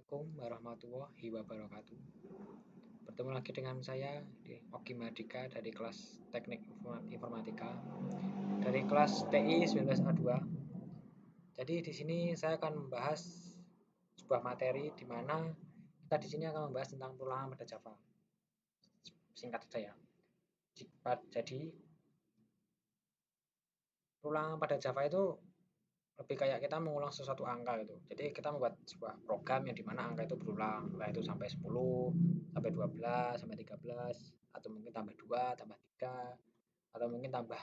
Assalamualaikum warahmatullahi wabarakatuh. Bertemu lagi dengan saya di Oki Madika dari kelas Teknik Informatika dari kelas TI 19A2. Jadi di sini saya akan membahas sebuah materi di mana kita di sini akan membahas tentang perulangan pada Java. Singkat saja ya. Jadi perulangan pada Java itu lebih kayak kita mengulang sesuatu angka gitu. Jadi kita membuat sebuah program yang dimana angka itu berulang, entah itu sampai 10, sampai 12, sampai 13, atau mungkin tambah 2, tambah 3, atau mungkin tambah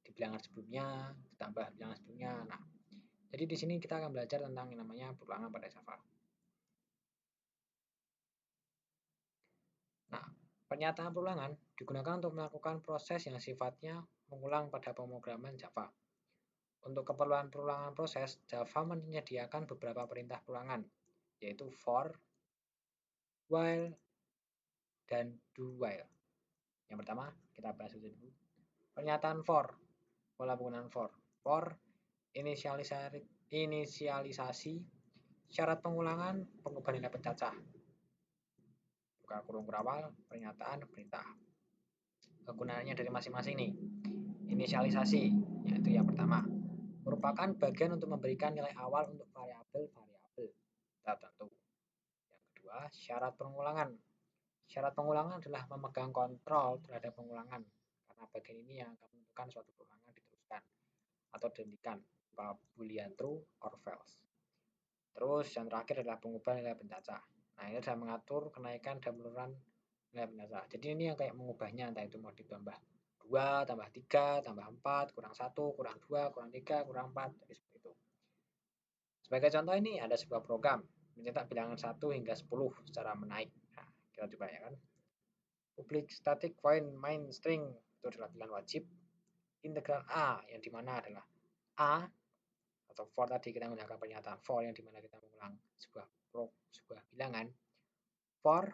di bilangan sebelumnya, ditambah bilangan sebelumnya. Nah, jadi di sini kita akan belajar tentang yang namanya perulangan pada Java. Nah, pernyataan perulangan digunakan untuk melakukan proses yang sifatnya mengulang pada pemrograman Java. Untuk keperluan perulangan proses, Java menyediakan beberapa perintah perulangan, yaitu for, while, dan do while. Yang pertama, kita bahas dulu. Pernyataan for, pola penggunaan for. For, inisialisasi syarat pengulangan pengubah nilai pencacah. Buka kurung kurawal, pernyataan, perintah. Kegunaannya dari masing-masing nih. Inisialisasi, yaitu yang pertama, merupakan bagian untuk memberikan nilai awal untuk variabel-variabel tertentu. Yang kedua, syarat pengulangan. Syarat pengulangan adalah memegang kontrol terhadap pengulangan, karena bagian ini yang akan menentukan suatu pengulangan diteruskan atau dihentikan, boolean true or false. Terus yang terakhir adalah pengubah nilai pencacah. Nah, ini adalah mengatur kenaikan dan penurunan nilai pencacah. Jadi ini yang kayak mengubahnya, entah itu mau ditambah 2, tambah 3, tambah 4, kurang 1, kurang 2, kurang 3, kurang 4, jadi seperti itu. Sebagai contoh ini ada sebuah program mencetak bilangan 1 hingga 10 secara menaik. Nah, kita coba ya kan. Public static void main string itu adalah pilihan wajib. Integral A yang dimana adalah A atau for tadi kita menggunakan pernyataan for yang dimana kita mengulang sebuah bilangan. For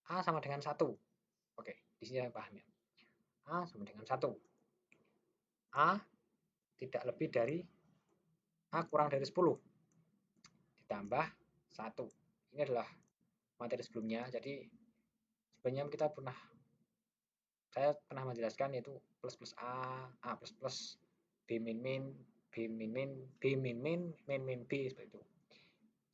A sama dengan 1. Oke, di sini saya paham ya. A sama dengan 1. A tidak lebih dari A kurang dari 10 ditambah 1. Ini adalah materi sebelumnya. Jadi sebenarnya saya pernah menjelaskan yaitu plus plus A plus plus, B min min, B min min, B min min, min min B seperti itu.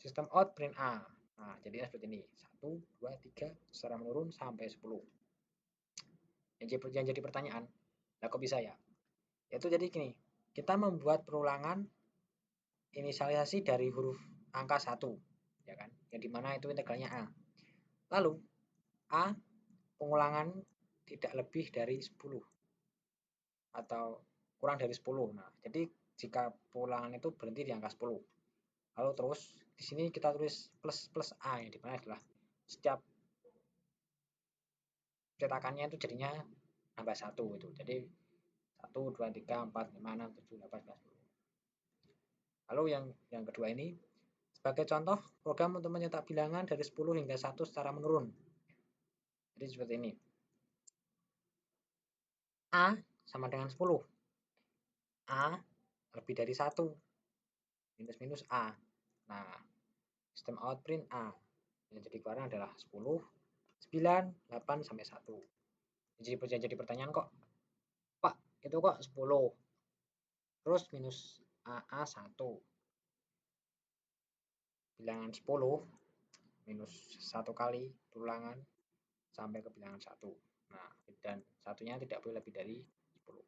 Sistem out print A. Nah, jadinya seperti ini. 1, 2, 3 secara menurun sampai 10. Yang jadi pertanyaan, nah kok bisa ya? Yaitu jadi gini, kita membuat perulangan inisialisasi dari huruf angka 1, ya kan? Yang dimana itu integralnya A. Lalu A pengulangan tidak lebih dari 10 atau kurang dari 10. Nah, jadi jika pengulangan itu berhenti di angka 10. Lalu terus di sini kita tulis plus plus A yang dimana adalah setiap cetakannya itu jadinya nambah 1 itu. Jadi 1, 2, 3, 4, 5, 6, 7, 8, 9, 10. Lalu yang kedua ini sebagai contoh program untuk mencetak bilangan dari 10 hingga 1 secara menurun. Jadi seperti ini. A sama dengan 10. A lebih dari 1. Minus minus A. Nah, sistem out print A. Yang jadi keluaran adalah 10, 9, 8, sampai 1. Jadi pertanyaan kok, Pak, itu kok 10. Terus minus AA 1. Bilangan 10 minus 1 kali ulangan sampai ke bilangan 1. Nah, dan satunya tidak boleh lebih dari 10.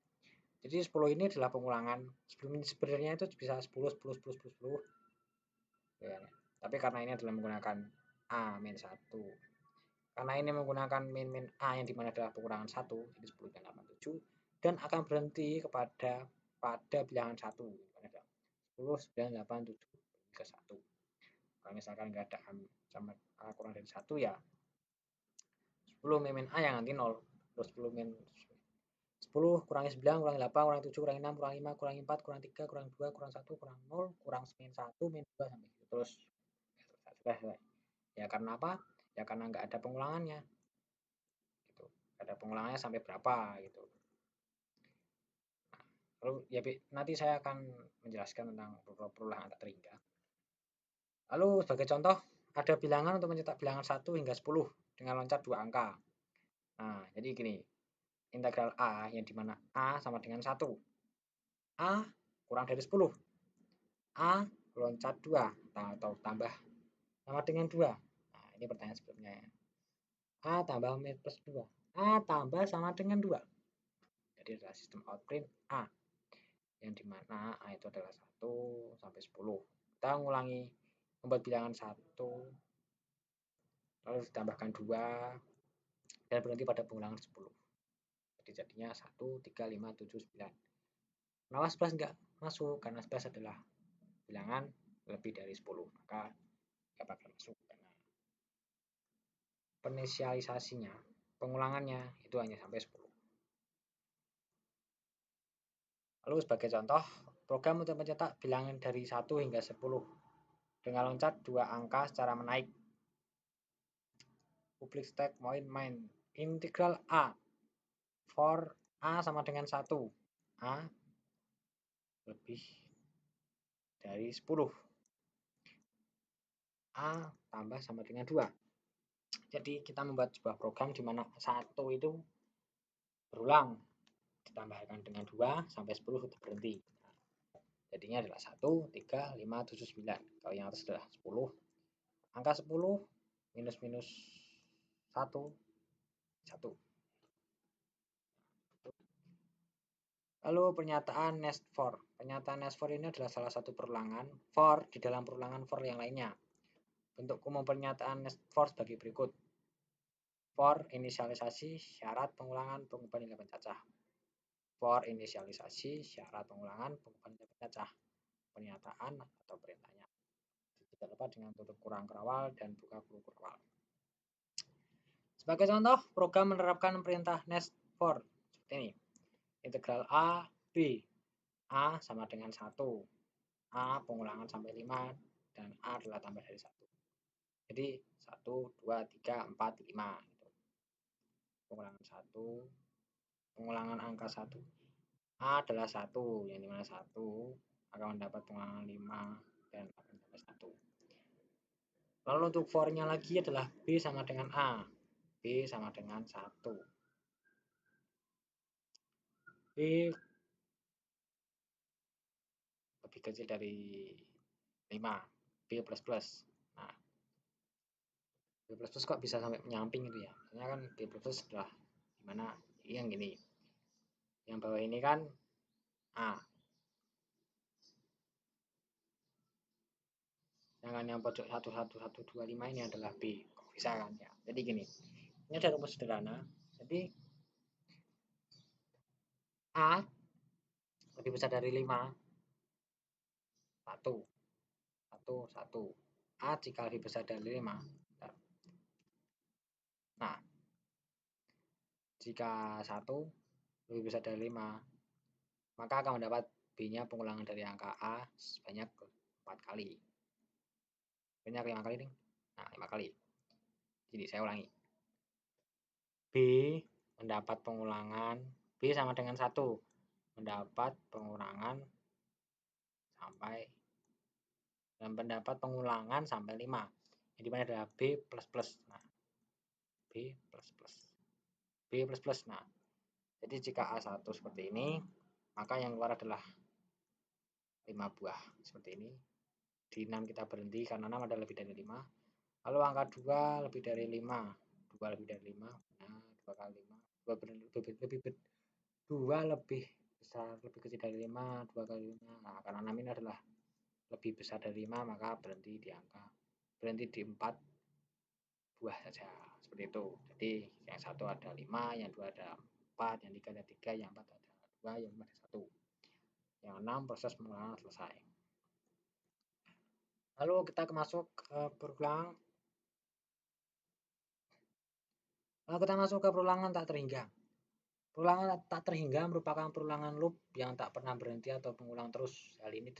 Jadi 10 ini adalah pengulangan. Sebenarnya itu bisa 10, 10, 10, 10, 10. Ya, tapi karena ini adalah menggunakan A-1. Karena ini menggunakan min A yang dimana adalah pengurangan 1, jadi 10 dan 87, dan akan berhenti pada bilangan 1. 10, 9, 8, 7, ke 1. Kalau misalkan nggak ada sama A kurang dari 1 ya 10 min A yang nanti 0. Terus 10 min 10 kurangi 9, kurangi 8, kurangi 7, kurangi 6, kurangi 5, kurangi 4, kurangi 3, kurangi 2, kurangi 1, kurangi 0, kurang min 1, min 2, sampai gitu. Terus selesai. Ya karena apa? Ya karena nggak ada pengulangannya. Gitu. Ada pengulangannya sampai berapa gitu. Nah, lalu ya nanti saya akan menjelaskan tentang perulangan tak terhingga. Lalu sebagai contoh ada bilangan untuk mencetak bilangan 1 hingga 10 dengan loncat 2 angka. Nah, jadi gini, integral A yang dimana A sama dengan 1. A kurang dari 10. A loncat 2 atau tambah sama dengan 2. Nah, ini pertanyaan sebelumnya ya. A tambah plus 2. A tambah sama dengan 2. Jadi adalah sistem outprint A. Yang dimana A itu adalah 1 sampai 10. Kita mengulangi membuat bilangan 1, lalu ditambahkan 2, dan berhenti pada pengulangan 10. Jadi jadinya 1, 3, 5, 7, 9. Kenapa 11 enggak masuk? Karena 11 adalah bilangan lebih dari 10. Maka enggak bakal masuk. Karena penisialisasinya, pengulangannya itu hanya sampai 10. Lalu sebagai contoh, program untuk mencetak bilangan dari 1 hingga 10 dengan loncat 2 angka secara menaik. Public stack main integral A for A sama dengan 1. A lebih dari 10. A tambah sama dengan 2. Jadi kita membuat sebuah program di mana 1 itu berulang, ditambahkan dengan 2 sampai 10 itu berhenti. Jadinya adalah 1, 3, 5, 7, 9. Kalau yang atas adalah 10. Angka 10 minus 1, 1. Lalu pernyataan nest for. Pernyataan nest for ini adalah salah satu perulangan for di dalam perulangan for yang lainnya. Bentuk umum pernyataan nest for sebagai berikut. For inisialisasi syarat pengulangan pengubahan nilai pencacah. For inisialisasi syarat pengulangan pengubahan nilai pencacah. Pernyataan atau perintahnya. Tidak lupa dengan tutup kurang kerawal dan buka guru kerawal. Sebagai contoh, program menerapkan perintah nest for seperti ini. Integral A, B. A sama dengan 1. A pengulangan sampai 5 dan A adalah tambah dari 1. Jadi 1, 2, 3, 4, 5. Pengulangan 1, pengulangan angka 1. A adalah 1, yang dimana 1 akan mendapat pengulangan 5 dan akan mendapat 1. Lalu untuk for-nya lagi adalah B sama dengan A. B sama dengan 1. B lebih kecil dari 5. B plus plus. Nah, B plus plus kok bisa sampai menyamping itu ya? Maksudnya kan B plus plus adalah dimana yang gini. Yang bawah ini kan A. Sedangkan yang pojok 1, 1, 1, 2, 5 ini adalah B. Kok bisa kan ya? Jadi gini. Ini ada rumus sederhana. Jadi A lebih besar dari 5. 1. 1, 1. A jika lebih besar dari 5. Nah, jika 1 lebih besar dari 5, maka akan mendapat B-nya pengulangan dari angka A sebanyak 4 kali. Banyak 5 kali nih. Nah, 5 kali. Jadi saya ulangi. B mendapat pengulangan, B sama dengan 1. Mendapat pengulangan sampai dan mendapat pengulangan sampai 5. Yang dimana adalah B plus plus. Nah, B plus plus. B plus plus. Nah, jadi jika A1 seperti ini, maka yang keluar adalah 5 buah seperti ini. Di 6 kita berhenti karena 6 ada lebih dari 5. Lalu angka 2 lebih dari 5. 2 lebih dari 5. Nah, 2 kali 5. 2 lebih besar, lebih kecil dari 5. 2 kali 5. Nah, karena 6 ini adalah lebih besar dari 5, maka berhenti di 4 buah saja. Seperti itu. Jadi yang 1 ada 5, yang 2 ada 4, yang 3 ada 3, yang 4 ada 2, yang 5 ada 1. Yang 6 proses pengulangan selesai. Lalu kita masuk ke perulangan. Lalu kita masuk ke perulangan tak terhingga. Perulangan tak terhingga merupakan perulangan loop yang tak pernah berhenti atau mengulang terus. Hal ini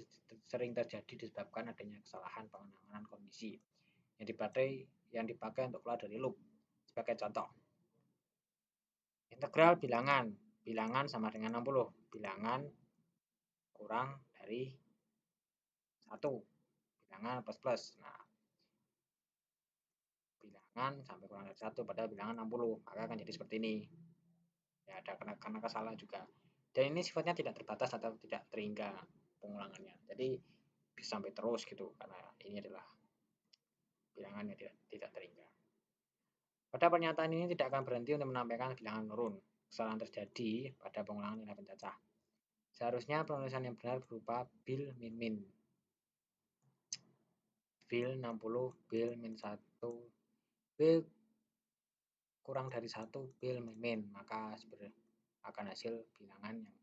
sering terjadi disebabkan adanya kesalahan pengenangan kondisi yang dipakai untuk keluar dari loop. Sebagai contoh, integral bilangan sama dengan 60. Bilangan kurang dari 1. Bilangan plus plus. Nah, bilangan sampai kurang dari 1 pada bilangan 60, maka akan jadi seperti ini. Ya, ada karena kesalahan juga. Dan ini sifatnya tidak terbatas atau tidak terhingga pengulangannya. Jadi bisa sampai terus gitu karena ini adalah bilangan yang tidak terhingga. Pada pernyataan ini tidak akan berhenti untuk menampilkan bilangan nurun. Kesalahan terjadi pada pengulangan nilai pencacah. Seharusnya penulisan yang benar berupa bil min min. Bil 60, bil min 1, bil kurang dari 1, bil min min. Maka akan hasil bilangan yang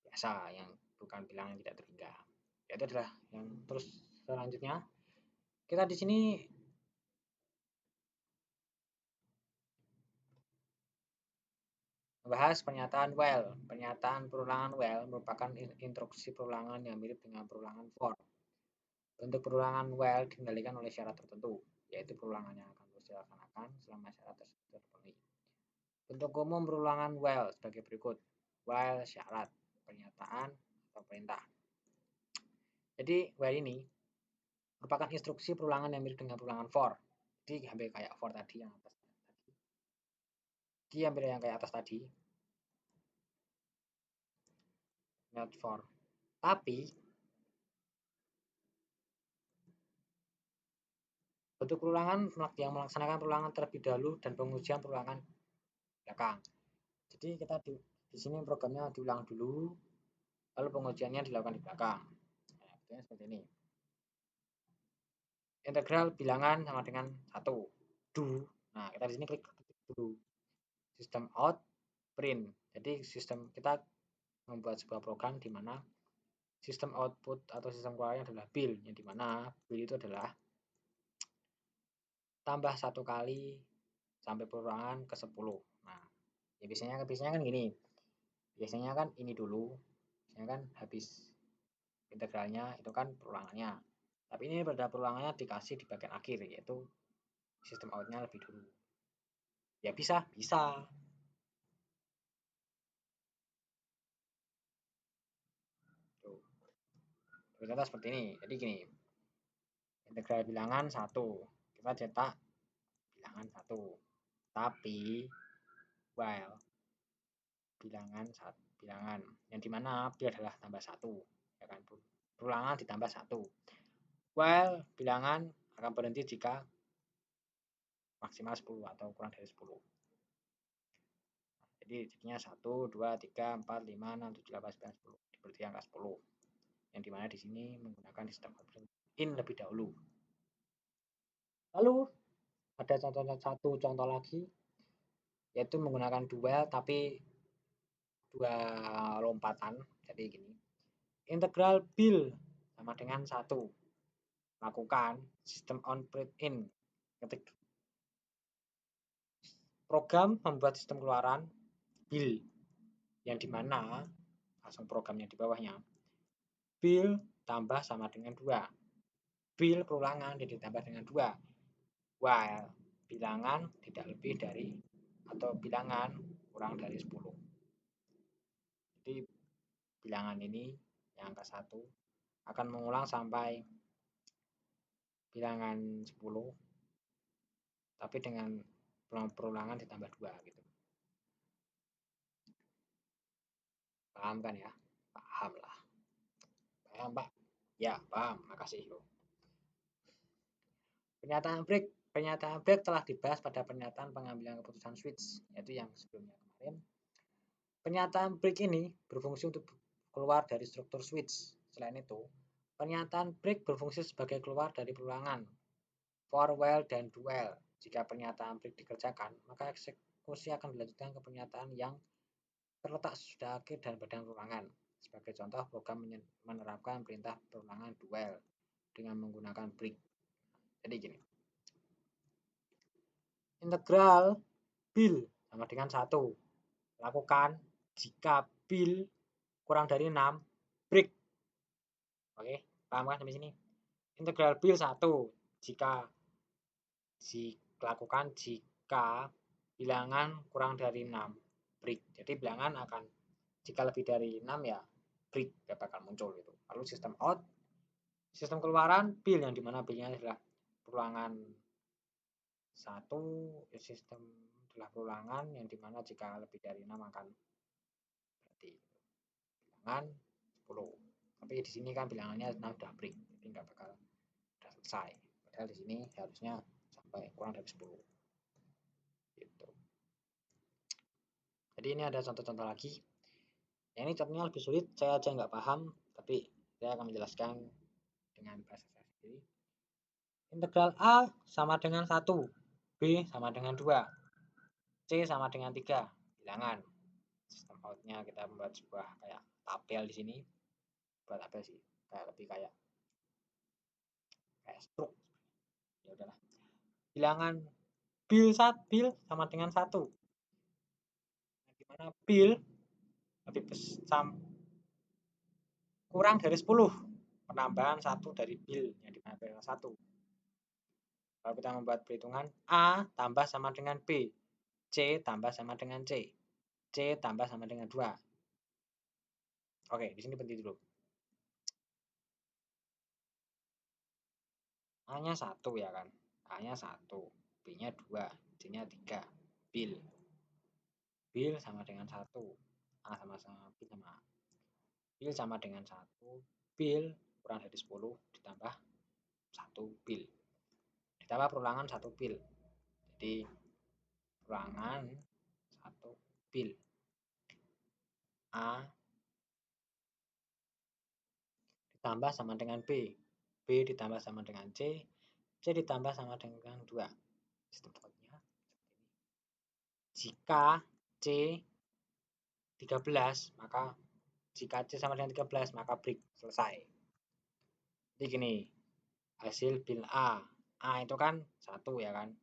biasa, yang bukan bilangan yang tidak terhingga. Itu adalah yang terus selanjutnya. Kita di sini membahas pernyataan while. Pernyataan perulangan while merupakan instruksi perulangan yang mirip dengan perulangan for. Bentuk perulangan while dikendalikan oleh syarat tertentu, yaitu perulangan yang akan terus dilaksanakan selama syarat tersebut terpenuhi. Bentuk umum perulangan while sebagai berikut. While syarat, pernyataan, atau perintah. Jadi while ini merupakan instruksi perulangan yang mirip dengan perulangan for. Jadi hampir kayak for tadi yang atas tadi. Dia hampir yang kayak atas tadi. Not for. Tapi bentuk perulangan yang melaksanakan perulangan terlebih dahulu dan pengujian perulangan belakang. Jadi kita di sini programnya diulang dulu, lalu pengujiannya dilakukan di belakang. Nah, seperti ini. Integral bilangan sama dengan 1. Do. Nah, kita di sini klik do. System out, print. Jadi sistem kita membuat sebuah program di mana sistem output atau sistem keluarnya adalah bil, yang di mana bil itu adalah tambah 1 kali sampai perulangan ke 10. Nah, ya biasanya kan gini. Biasanya kan ini dulu, biasanya kan habis integralnya itu kan perulangannya. Tapi ini pada perulangannya dikasih di bagian akhir, yaitu sistem outnya lebih dulu. Ya bisa. Tuh. Contoh seperti ini. Jadi gini, integral bilangan 1. Kita cetak bilangan 1. Tapi while bilangan yang dimana bil adalah tambah 1. Ya kan? Perulangan ditambah 1. While bilangan akan berhenti jika maksimal 10 atau kurang dari 10. Jadi jadinya 1, 2, 3, 4, 5, 6, 7, 8, 9, 10. Seperti angka 10. Yang dimana di sini menggunakan sistem in lebih dahulu. Lalu ada satu contoh lagi, yaitu menggunakan dual tapi dua lompatan. Jadi gini, integral bil sama dengan 1. Lakukan sistem on print in. Ketik program membuat sistem keluaran bil, yang dimana langsung programnya di bawahnya, bil tambah sama dengan 2. Bil perulangan ditambah dengan 2. While bilangan tidak lebih dari atau bilangan kurang dari 10. Jadi bilangan ini yang angka 1 akan mengulang sampai bilangan 10, tapi dengan perulangan ditambah 2 gitu. Paham kan ya? Paham lah. Paham Pak? Ya paham, makasih loh. Pernyataan break telah dibahas pada pernyataan pengambilan keputusan switch, yaitu yang sebelumnya kemarin. Pernyataan break ini berfungsi untuk keluar dari struktur switch. Selain itu, pernyataan break berfungsi sebagai keluar dari perulangan for while dan do while. Jika pernyataan break dikerjakan, maka eksekusi akan dilanjutkan ke pernyataan yang terletak sesudah akhir dan badan perulangan. Sebagai contoh, program menerapkan perintah perulangan do while dengan menggunakan break. Jadi gini, integral bil sama dengan 1. Lakukan jika bil kurang dari 6, break. Oke, paham kan sampai sini? Integral bil 1 jika dilakukan jika bilangan kurang dari 6, break. Jadi bilangan akan jika lebih dari 6 ya break, ya bakal muncul gitu. Lalu sistem out, sistem keluaran bil, yang dimana bilnya adalah perulangan 1 sistem adalah perulangan yang dimana jika lebih dari 6 akan berarti bilangan 10. Tapi di sini kan bilangannya 6 udah break, jadi nggak bakal udah selesai. Padahal di sini harusnya sampai kurang dari 10. Gitu. Jadi ini ada contoh-contoh lagi. Yang ini contohnya lebih sulit, saya aja nggak paham, tapi saya akan menjelaskan dengan bahasa saya sendiri. Integral A sama dengan 1, B sama dengan 2, C sama dengan 3. Bilangan. Sistem outnya kita membuat sebuah kayak tabel di sini. Buat tabel sih, kayak lebih kayak struk. Ya udahlah. Bilangan bil sama dengan 1. Nah, dimana bil lebih kurang dari 10. Penambahan 1 dari bil yang dimana bil 1. Kalau kita membuat perhitungan A tambah sama dengan B, C tambah sama dengan C, C tambah sama dengan 2. Oke, di sini berhenti dulu. A-nya 1 ya kan. A-nya 1, B-nya 2, C-nya 3. Bil. Bil sama dengan 1. A sama B sama A. Bil sama dengan 1. Bil kurang dari 10 ditambah 1 bil. Ditambah perulangan 1 bil. Jadi perulangan 1 bil. A ditambah sama dengan B. B ditambah sama dengan C. C ditambah sama dengan 2. Sistem outnya. Jika C 13, maka jika C sama dengan 13, maka break, selesai. Jadi gini, hasil bil A. A itu kan 1 ya kan.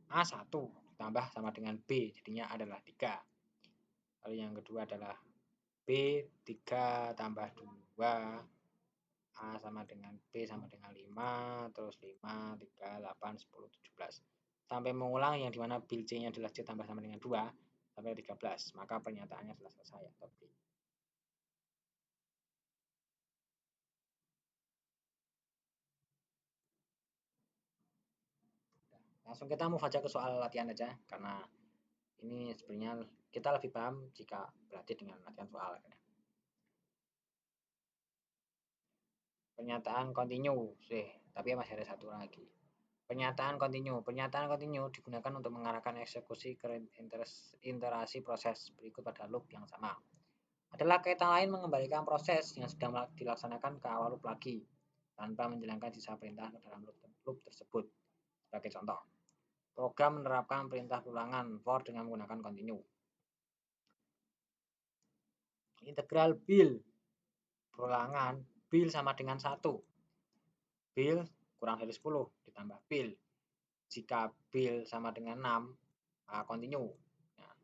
A 1 ditambah sama dengan B, jadinya adalah 3. Lalu yang kedua adalah B 3 tambah 2, A sama dengan B sama dengan 5, terus 5, 3, 8, 10, 17. Sampai mengulang yang dimana bil C-nya adalah C tambah sama dengan 2, sampai 13. Maka pernyataannya sudah selesai atau B. Langsung kita mau baca ke soal latihan aja, karena ini sebenarnya kita lebih paham jika berlatih dengan latihan soal. Pernyataan kontinu, tapi masih ada satu lagi. Pernyataan kontinu. Pernyataan kontinu digunakan untuk mengarahkan eksekusi ke iterasi proses berikut pada loop yang sama. Adalah kaitan lain mengembalikan proses yang sedang dilaksanakan ke awal loop lagi, tanpa menjalankan sisa perintah dalam loop tersebut. Sebagai contoh, program menerapkan perintah ulangan for dengan menggunakan kontinu. Integral bil perulangan bil sama dengan 1. Bil kurang dari 10 ditambah bil. Jika bil sama dengan 6, continue. Nah,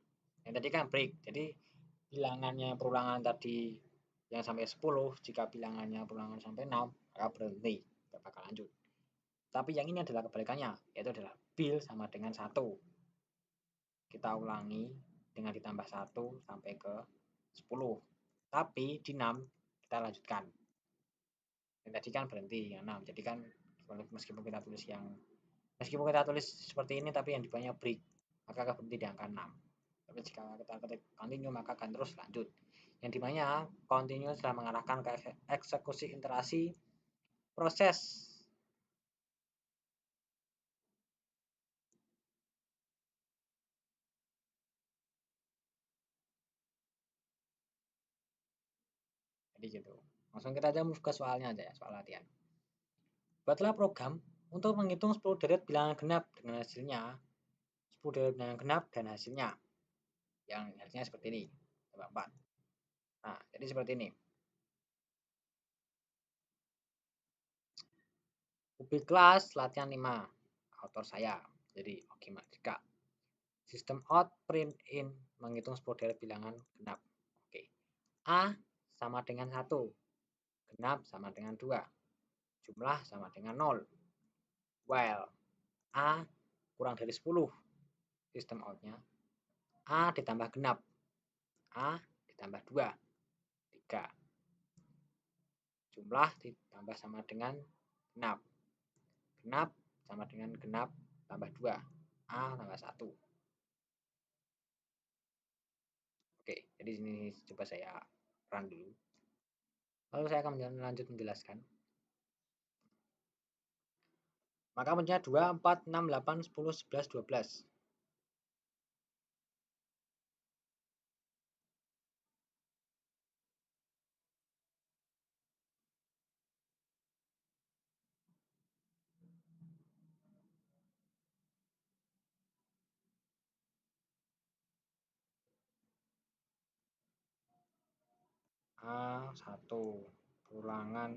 yang tadi kan break. Jadi bilangannya perulangan tadi yang sampai 10, jika bilangannya perulangan sampai 6, maka berhenti, tidak bakal lanjut. Tapi yang ini adalah kebalikannya, yaitu adalah bil sama dengan 1. Kita ulangi dengan ditambah 1 sampai ke 10. Tapi di 6 kita lanjutkan. Yang tadi kan berhenti yang 6. Jadi kan meskipun kita tulis seperti ini, tapi yang di bawahnya break, maka akan berhenti di angka 6. Tapi jika kita ketik continue, maka akan terus lanjut. Yang dimana continue telah mengarahkan ke eksekusi iterasi proses. Jadi gitu. Langsung kita aja move ke soalnya aja ya, soal latihan. Buatlah program untuk menghitung 10 deret bilangan genap dengan hasilnya 10 deret bilangan genap dan hasilnya. Yang hasilnya seperti ini. Coba 4. Nah, jadi seperti ini. UB kelas latihan 5. Autor saya. Jadi Oki Mardika. Sistem out print in menghitung 10 deret bilangan genap. Oke. A sama dengan 1. Genap sama dengan 2. jumlah sama dengan 0. While A kurang dari 10, sistem outnya A ditambah genap, A ditambah 2, 3. Jumlah ditambah sama dengan genap. Genap sama dengan genap tambah 2, A tambah 1. Oke, jadi sini coba saya run dulu. Lalu saya akan lanjut menjelaskan. Maka punya 2, 4, 6, 8, 10, 11, 12. A1 perulangan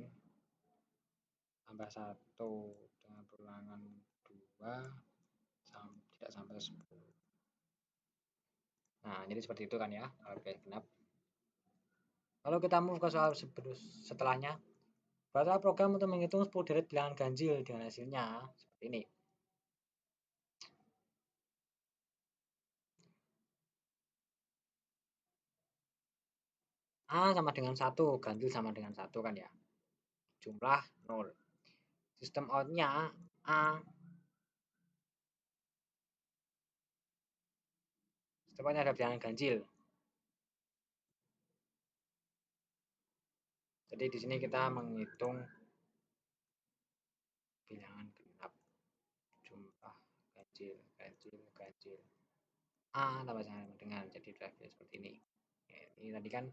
tambah 1 dengan perulangan 2 tidak sampai 10. Nah, jadi seperti itu kan ya. Oke, genap. Lalu kita move ke soal setelahnya. Buatlah program untuk menghitung 10 deret bilangan ganjil dengan hasilnya seperti ini. A sama dengan 1, ganjil sama dengan 1 kan ya. Jumlah 0. Sistem outnya A. Sistem outnya ada bilangan ganjil. Jadi di sini kita menghitung bilangan genap. Jumlah ganjil, ganjil, ganjil. A tambah sama dengan, jadi seperti ini. Ini tadi kan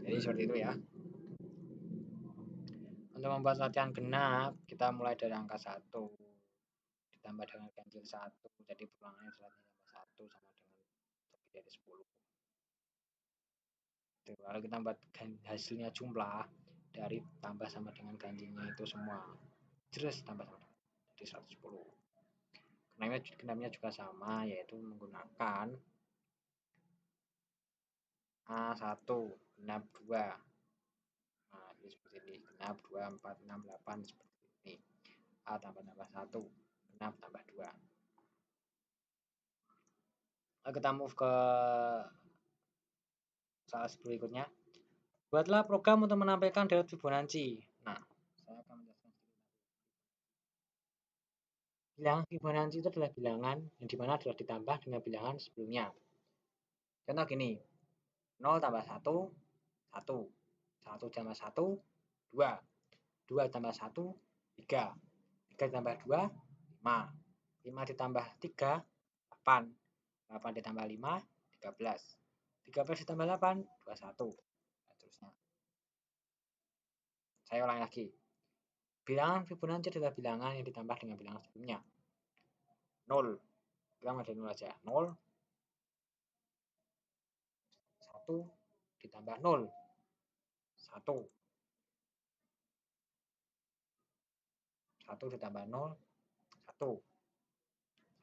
jadi seperti itu ya. Untuk membuat latihan genap, kita mulai dari angka 1 ditambah dengan ganjil 1, jadi peluangnya adalah tambah 1 sama dengan lebih dari 10. Lalu kita buat hasilnya jumlah dari tambah sama dengan ganjilnya itu semua. Terus tambah sama dengan jadi 110. Genapnya juga sama, yaitu menggunakan A1 genap 2. Nah, ini seperti ini. Genap 2, 4, 6, 8 seperti ini. A tambah 1, genap tambah 2. Lalu kita move ke soal berikutnya. Buatlah program untuk menampilkan deret Fibonacci. Nah, saya akan menjelaskan sedikit. Bilangan Fibonacci itu adalah bilangan yang dimana adalah ditambah dengan bilangan sebelumnya. Contoh gini, 0 tambah 1, 1. 1 tambah 1, 2. 2 tambah 1, 3. 3 tambah 2, 5. 5 ditambah 3, 8. 8 ditambah 5, 13. 13 ditambah 8, 21. Dan seterusnya. Saya ulangi lagi. Bilangan Fibonacci adalah bilangan yang ditambah dengan bilangan sebelumnya. 0. Bilang ada 0 aja. 0. 1 ditambah 0. 1. 1 ditambah 0. 1.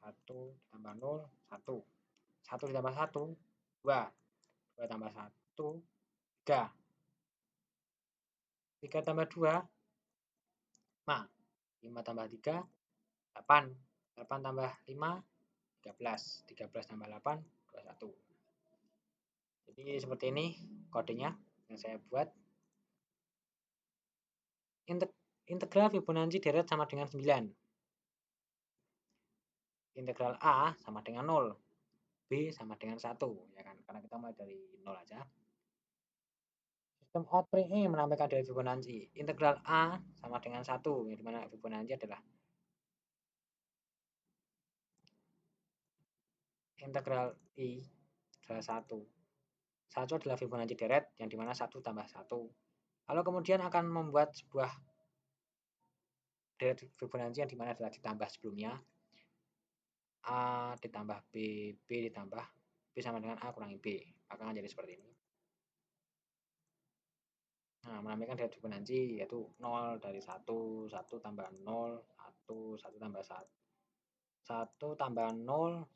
1 ditambah 0. 1. 1 ditambah 1. 2. 2 tambah 1. 3. 3 tambah 2. 5. 5 tambah 3. 8. 8 tambah 5. 13. 13 tambah 8. 21. Jadi seperti ini kodenya yang saya buat. Integral Fibonacci deret sama dengan 9. Integral A sama dengan 0. B sama dengan 1. Ya kan? Karena kita mulai dari 0 aja. Sistem out pre-E menampilkan deret Fibonacci. Integral A sama dengan 1. Yang dimana Fibonacci adalah integral I adalah 1. 1 adalah Fibonacci deret yang dimana 1 tambah 1. Lalu kemudian akan membuat sebuah deret Fibonacci yang dimana adalah ditambah sebelumnya. A ditambah B, B ditambah B sama dengan A kurangi B. Akan jadi seperti ini. Nah, menampilkan deret Fibonacci yaitu 0 dari 1, 1 tambah 0, 1, 1 tambah 1. 1 tambah 0, 1,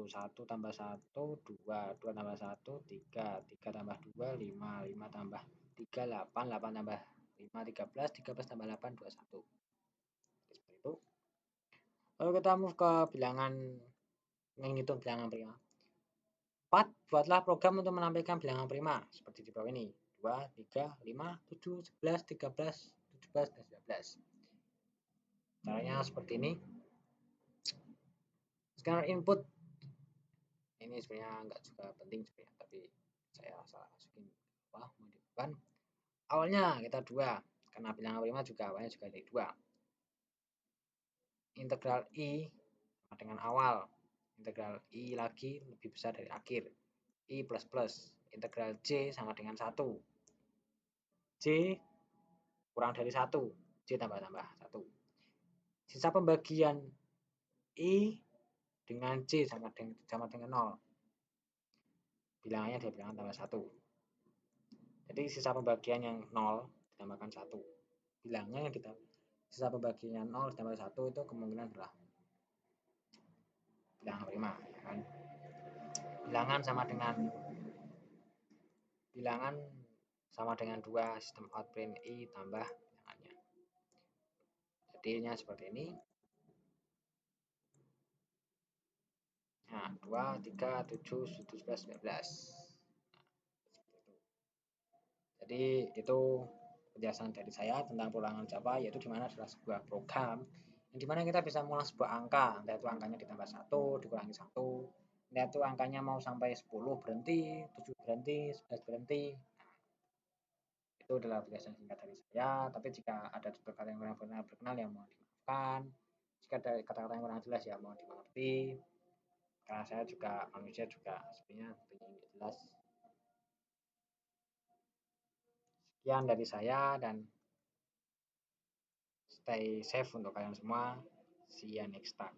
1 tambah 1, 2, 2 tambah 1, 3, 3 tambah 2, 5, 5 tambah 3, 8, 8 tambah 5, 13, 13 tambah 8, 21. Seperti itu. Lalu kita move ke bilangan, menghitung bilangan prima. 4, buatlah program untuk menampilkan bilangan prima, seperti di bawah ini. 2, 3, 5, 7, 11, 13, 17, dan 19. Caranya seperti ini. Scanner input ini sebenarnya enggak juga penting sebenarnya, tapi saya salah masukin modifikasi. Awalnya kita 2, karena bilangan prima juga awalnya juga dari 2. Integral I sama dengan awal, integral I lagi lebih besar dari akhir, I plus plus, integral J sama dengan 1, J kurang dari 1, J tambah 1. Sisa pembagian I dengan J sama dengan 0. Bilangannya dia bilangan tambah 1. Jadi sisa pembagian yang 0 ditambahkan 1. Bilangnya yang kita sisa pembagiannya 0 ditambah 1 itu kemungkinan adalah bilangan prima, ya kan? Bilangan sama dengan 2, sistem out print I tambah bilangannya. Jadinya seperti ini. Nah, 2, 3, 7, 11, 19. Jadi itu penjelasan dari saya tentang perulangan Java, yaitu dimana adalah sebuah program yang dimana kita bisa mengulang sebuah angka, entah itu angkanya ditambah 1, dikurangi 1, entah itu angkanya mau sampai 10 berhenti, 7 berhenti, 11 berhenti. Itu adalah penjelasan singkat dari saya, tapi jika ada kata yang kurang berkenan ya mohon dimaafkan. Jika ada kata-kata yang kurang jelas ya mohon dimengerti. Karena saya juga manusia juga sebenarnya ingin jelas. Sekian dari saya dan stay safe untuk kalian semua. See you next time.